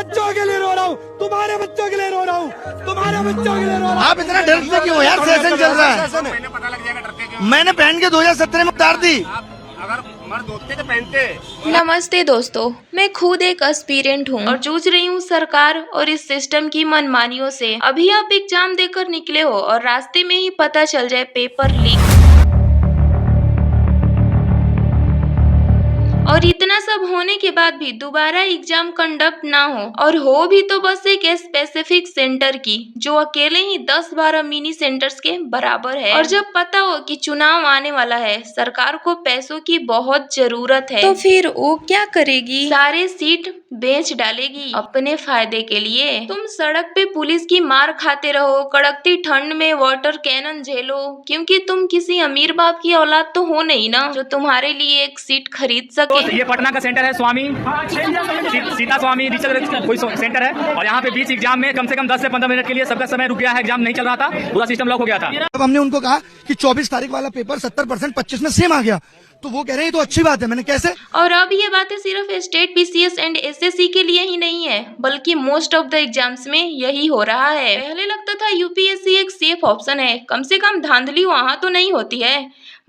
बच्चों के लिए रो रहा हूँ, तुम्हारे बच्चों के लिए रो रहा हूँ, तुम्हारे बच्चों के लिए रो रहा हूँ। आप इतना डरते क्यों यार? सेशन चल रहा है। मैंने पता लग जाएगा डरते क्यों। मैंने पहन के 2017 में उतार दी। आप अगर मर्द होते तो पहनते। नमस्ते दोस्तों, मैं खुद एक एस्पिरेंट हूँ और जूझ रही हूँ सरकार और इस सिस्टम की मनमानियों से। अभी आप एग्जाम देकर निकले हो और रास्ते में ही पता चल जाए पेपर लीक, और इतना सब होने के बाद भी दोबारा एग्जाम कंडक्ट ना हो, और हो भी तो बस एक स्पेसिफिक सेंटर की, जो अकेले ही 10-12 मिनी सेंटर्स के बराबर है। और जब पता हो कि चुनाव आने वाला है, सरकार को पैसों की बहुत जरूरत है, तो फिर वो क्या करेगी? सारे सीट बेच डालेगी अपने फायदे के लिए। तुम सड़क पे पुलिस की मार खाते रहो, कड़कती ठंड में वाटर कैनन झेलो, क्योंकि तुम किसी अमीर बाप की औलाद तो हो नहीं ना, जो तुम्हारे लिए एक सीट खरीद सके। ये पटना का सेंटर है स्वामी सीता स्वामी रिसर्च कोई सेंटर है, और यहाँ पे बीच एग्जाम में कम से कम 10 से 15 मिनट के लिए सबका समय रुक गया है। एग्जाम नहीं चल रहा था, पूरा सिस्टम लॉक हो गया था। अब हमने उनको कहा कि 24 तारीख वाला पेपर 70% 25 में सेम आ गया, तो वो कह रहे हैं तो अच्छी बात है। मैंने कैसे? और अब ये बातें सिर्फ स्टेट पीसीएस एंड एसएससी के लिए ही नहीं है, बल्कि मोस्ट ऑफ द एग्जाम्स में यही हो रहा है। पहले लगता था यूपीएससी एक सेफ ऑप्शन है, कम से कम धांधली वहाँ तो नहीं होती है,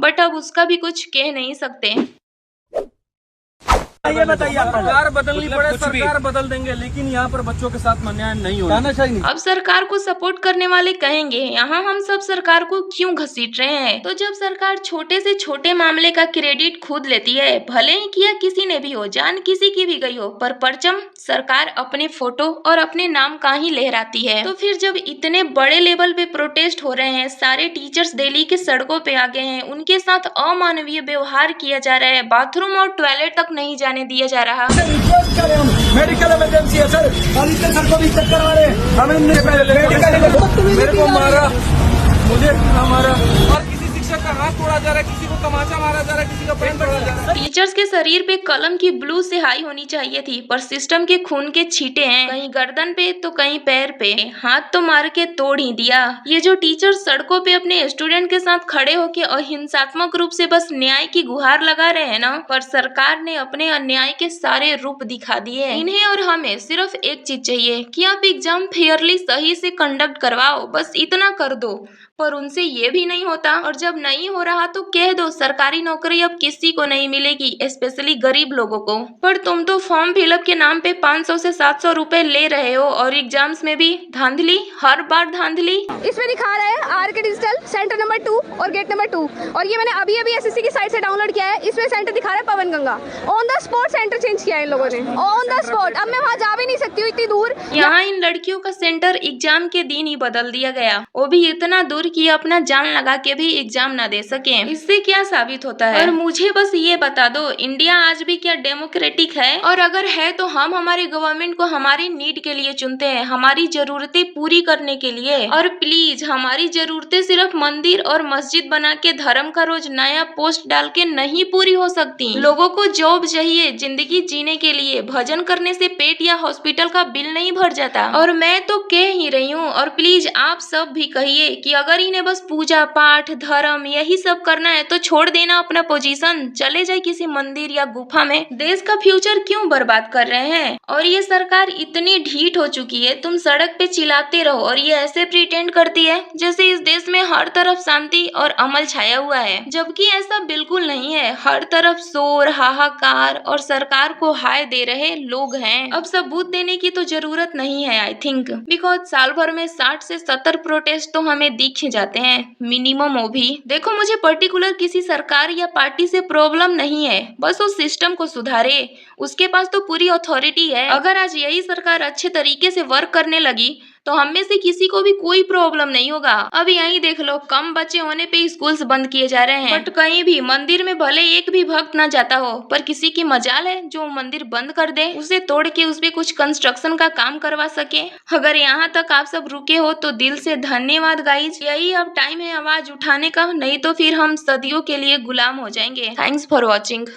बट अब उसका भी कुछ कह नहीं सकते। ये बताइए, सरकार बदलनी पड़े सरकार बदल देंगे, लेकिन यहाँ पर बच्चों के साथ अन्याय नहीं होगा। अब सरकार को सपोर्ट करने वाले कहेंगे यहाँ हम सब सरकार को क्यों घसीट रहे हैं। तो जब सरकार छोटे से छोटे मामले का क्रेडिट खुद लेती है, भले ही किया किसी ने भी हो, जान किसी की भी गई हो, पर परचम सरकार अपने फोटो और अपने नाम का ही लहराती है। तो फिर जब इतने बड़े लेवल पे प्रोटेस्ट हो रहे हैं, सारे टीचर्स दिल्ली के सड़कों पे आ गए हैं, उनके साथ अमानवीय व्यवहार किया जा रहा है, बाथरूम और टॉयलेट तक नहीं जाने दिया जा रहा। मेडिकल इमरजेंसी है सर, सर को भी चक्कर मारे, हमें मेरे को मारा, मुझे मारा, और किसी शिक्षक का हाथ तोड़ा जा रहा है, किसी को तमाचा मारा जा रहा है, किसी का पैन तोड़ा जा रहा है। टीचर्स के शरीर पे कलम की ब्लू स्याही होनी चाहिए थी, पर सिस्टम के खून के छींटे हैं, कहीं गर्दन पे तो कहीं पैर पे। हाथ तो मार के तोड़ ही दिया। ये जो टीचर सड़कों पे अपने स्टूडेंट के साथ खड़े होके अहिंसात्मक रूप से बस न्याय की गुहार लगा रहे हैं ना, पर सरकार ने अपने अन्याय के सारे रूप दिखा दिए। इन्हें और हमें सिर्फ एक चीज चाहिए कि आप एग्जाम फेयरली सही से कंडक्ट करवाओ, बस इतना कर दो। पर उनसे ये भी नहीं होता, और जब नहीं हो रहा तो कह दो सरकारी नौकरी अब किसी को नहीं मिलेगी, स्पेशली गरीब लोगों को। पर तुम तो फॉर्म फिलअप के नाम पे 500 से 700 रुपए ले रहे हो, और एग्जाम्स में भी धांधली, हर बार धांधली। इसमें दिखा रहा है आरके डिजिटल सेंटर नंबर 2 और गेट नंबर 2, और ये मैंने अभी एसएससी की साइट से डाउनलोड किया है। इसमें सेंटर दिखा रहा है Pawan Ganga. On the spot centre change किया है इन लोगों ने, ऑन द स्पॉट। अब मैं वहाँ जा भी नहीं सकती हूँ इतनी दूर। यहाँ इन लड़कियों का सेंटर एग्जाम के दिन ही बदल दिया गया, वो भी इतना दूर कि अपना जान लगा के भी एग्जाम ना दे सके। इससे क्या साबित होता है? और मुझे बस ये बता दो, इंडिया आज भी क्या डेमोक्रेटिक है? और अगर है तो हम हमारे गवर्नमेंट को हमारी नीड के लिए चुनते हैं, हमारी जरूरतें पूरी करने के लिए। और प्लीज हमारी जरूरतें सिर्फ मंदिर और मस्जिद बना के धर्म का रोज नया पोस्ट डाल के नहीं पूरी हो सकती। लोगों को जॉब चाहिए जिंदगी जीने के लिए, भजन करने से पेट या हॉस्पिटल का बिल नहीं भर जाता। और मैं तो कह ही रही हूँ, और प्लीज आप सब भी कहिए कि अगर इन्हें बस पूजा पाठ धर्म यही सब करना है तो छोड़ देना अपना पोजीशन, चले जाए किसी मंदिर या गुफा में। देश का फ्यूचर क्यों बर्बाद कर रहे हैं? और ये सरकार इतनी ढीठ हो चुकी है, तुम सड़क पे चिल्लाते रहो और ये ऐसे प्रिटेंड करती है जैसे इस देश में हर तरफ शांति और अमल छाया हुआ है, जबकि ऐसा बिल्कुल नहीं है। हर तरफ शोर हाहाकार और सरकार को हाय दे रहे लोग हैं। अब सबूत देने की तो जरूरत नहीं है आई थिंक, बिकॉज साल भर में 60 से 70 प्रोटेस्ट तो हमें दिख ही जाते हैं मिनिमम। वो भी देखो, मुझे पर्टिकुलर किसी सरकार या पार्टी से प्रॉब्लम नहीं है, बस उस सिस्टम को सुधारे, उसके पास तो पूरी अथॉरिटी है। अगर आज यही सरकार अच्छे तरीके से वर्क करने लगी तो हम में से किसी को भी कोई प्रॉब्लम नहीं होगा। अब यही देख लो, कम बच्चे होने पे स्कूल्स बंद किए जा रहे हैं, बट कहीं भी मंदिर में भले एक भी भक्त ना जाता हो, पर किसी की मजाल है जो मंदिर बंद कर दे, उसे तोड़ के उस पे कुछ कंस्ट्रक्शन का काम करवा सके। अगर यहाँ तक आप सब रुके हो तो दिल से धन्यवाद गाइज। यही अब टाइम है आवाज उठाने का, नहीं तो फिर हम सदियों के लिए गुलाम हो जाएंगे। Thanks for watching.